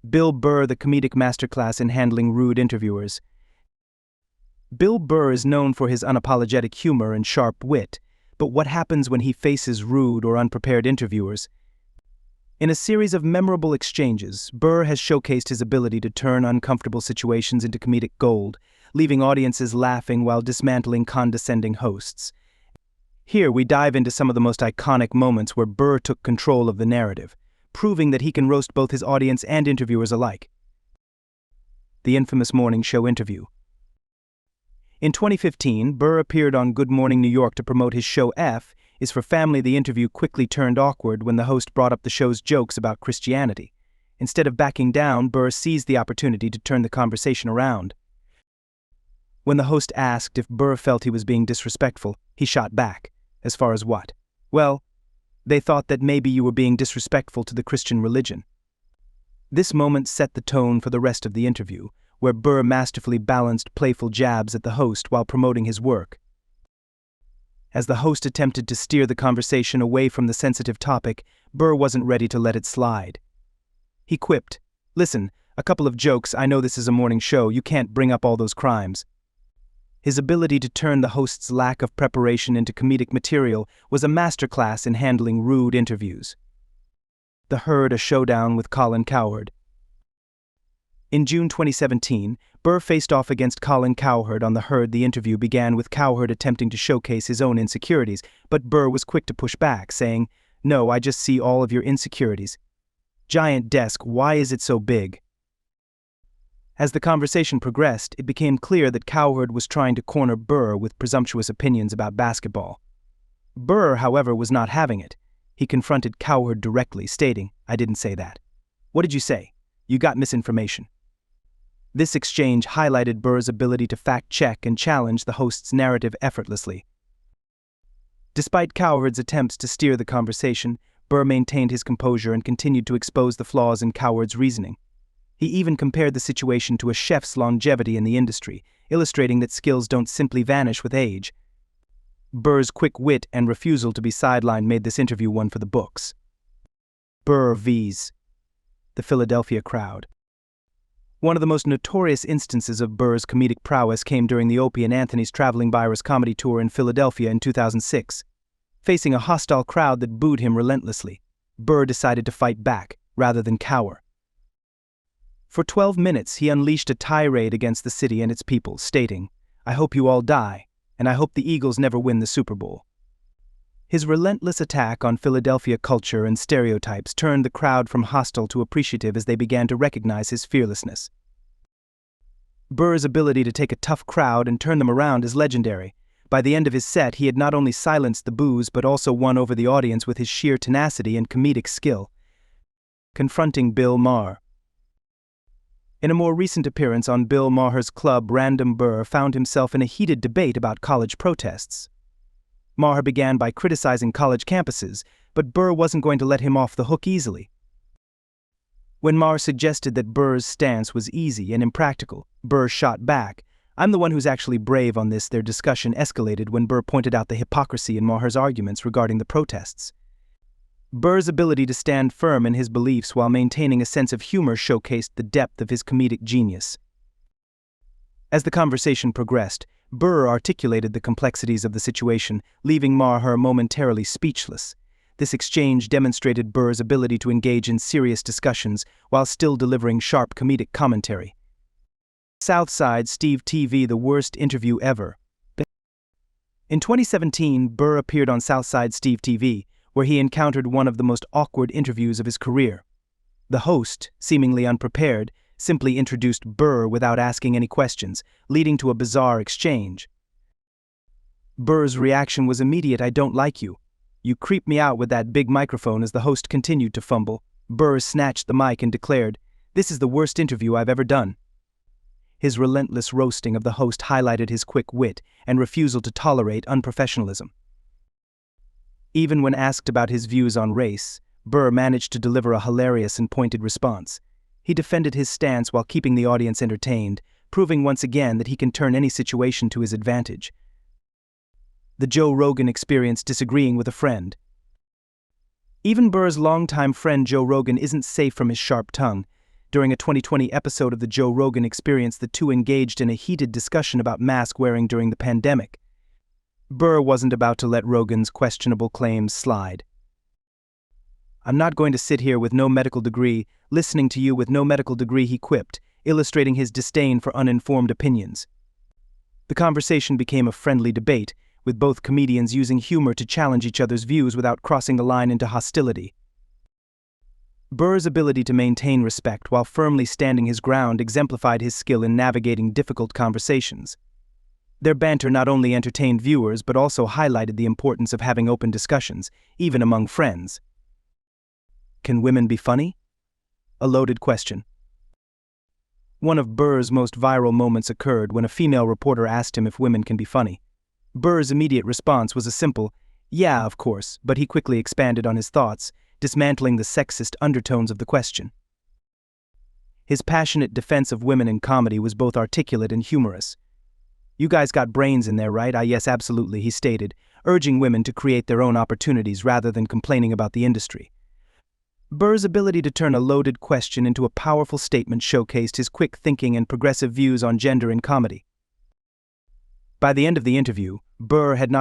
Bill Burr, the comedic masterclass in handling rude interviewers. Bill Burr is known for his unapologetic humor and sharp wit, but what happens when he faces rude or unprepared interviewers? In a series of memorable exchanges, Burr has showcased his ability to turn uncomfortable situations into comedic gold, leaving audiences laughing while dismantling condescending hosts. Here we dive into some of the most iconic moments where Burr took control of the narrative, proving that he can roast both his audience and interviewers alike. The infamous morning show interview. In 2015, Burr appeared on Good Morning New York to promote his show F is for Family. The interview quickly turned awkward when the host brought up the show's jokes about Christianity. Instead of backing down, Burr seized the opportunity to turn the conversation around. When the host asked if Burr felt he was being disrespectful, he shot back. As far as what? Well, they thought that maybe you were being disrespectful to the Christian religion. This moment set the tone for the rest of the interview, where Burr masterfully balanced playful jabs at the host while promoting his work. As the host attempted to steer the conversation away from the sensitive topic, Burr wasn't ready to let it slide. He quipped, "Listen, a couple of jokes, I know this is a morning show, you can't bring up all those crimes." His ability to turn the host's lack of preparation into comedic material was a masterclass in handling rude interviews. The Herd, a showdown with Colin Cowherd. In June 2017, Burr faced off against Colin Cowherd on The Herd. The interview began with Cowherd attempting to showcase his own insecurities, but Burr was quick to push back, saying, "No, I just see all of your insecurities. Giant desk, why is it so big?" As the conversation progressed, it became clear that Cowherd was trying to corner Burr with presumptuous opinions about basketball. Burr, however, was not having it. He confronted Cowherd directly, stating, "I didn't say that. What did you say? You got misinformation." This exchange highlighted Burr's ability to fact-check and challenge the host's narrative effortlessly. Despite Cowherd's attempts to steer the conversation, Burr maintained his composure and continued to expose the flaws in Cowherd's reasoning. He even compared the situation to a chef's longevity in the industry, illustrating that skills don't simply vanish with age. Burr's quick wit and refusal to be sidelined made this interview one for the books. Burr vs. the Philadelphia crowd. One of the most notorious instances of Burr's comedic prowess came during the Opie and Anthony's Traveling Virus comedy tour in Philadelphia in 2006. Facing a hostile crowd that booed him relentlessly, Burr decided to fight back, rather than cower. For 12 minutes, he unleashed a tirade against the city and its people, stating, "I hope you all die, and I hope the Eagles never win the Super Bowl." His relentless attack on Philadelphia culture and stereotypes turned the crowd from hostile to appreciative as they began to recognize his fearlessness. Burr's ability to take a tough crowd and turn them around is legendary. By the end of his set, he had not only silenced the boos but also won over the audience with his sheer tenacity and comedic skill. Confronting Bill Maher. In a more recent appearance on Bill Maher's Club, Random Burr found himself in a heated debate about college protests. Maher began by criticizing college campuses, but Burr wasn't going to let him off the hook easily. When Maher suggested that Burr's stance was easy and impractical, Burr shot back, "I'm the one who's actually brave on this." Their discussion escalated when Burr pointed out the hypocrisy in Maher's arguments regarding the protests. Burr's ability to stand firm in his beliefs while maintaining a sense of humor showcased the depth of his comedic genius. As the conversation progressed, Burr articulated the complexities of the situation, leaving Maher momentarily speechless. This exchange demonstrated Burr's ability to engage in serious discussions while still delivering sharp comedic commentary. Southside Steve TV, the worst interview ever. In 2017, Burr appeared on Southside Steve TV, where he encountered one of the most awkward interviews of his career. The host, seemingly unprepared, simply introduced Burr without asking any questions, leading to a bizarre exchange. Burr's reaction was immediate. "I don't like you. You creep me out with that big microphone." As the host continued to fumble, Burr snatched the mic and declared, "This is the worst interview I've ever done." His relentless roasting of the host highlighted his quick wit and refusal to tolerate unprofessionalism. Even when asked about his views on race, Burr managed to deliver a hilarious and pointed response. He defended his stance while keeping the audience entertained, proving once again that he can turn any situation to his advantage. The Joe Rogan experience disagreeing with a friend. Even Burr's longtime friend Joe Rogan isn't safe from his sharp tongue. During a 2020 episode of the Joe Rogan Experience, the two engaged in a heated discussion about mask wearing during the pandemic. Burr wasn't about to let Rogan's questionable claims slide. "I'm not going to sit here with no medical degree, listening to you with no medical degree," he quipped, illustrating his disdain for uninformed opinions. The conversation became a friendly debate, with both comedians using humor to challenge each other's views without crossing the line into hostility. Burr's ability to maintain respect while firmly standing his ground exemplified his skill in navigating difficult conversations. Their banter not only entertained viewers but also highlighted the importance of having open discussions, even among friends. Can women be funny? A loaded question. One of Burr's most viral moments occurred when a female reporter asked him if women can be funny. Burr's immediate response was a simple, "Yeah, of course," but he quickly expanded on his thoughts, dismantling the sexist undertones of the question. His passionate defense of women in comedy was both articulate and humorous. "You guys got brains in there, right?" "Yes, absolutely," he stated, urging women to create their own opportunities rather than complaining about the industry. Burr's ability to turn a loaded question into a powerful statement showcased his quick thinking and progressive views on gender in comedy. By the end of the interview, Burr had not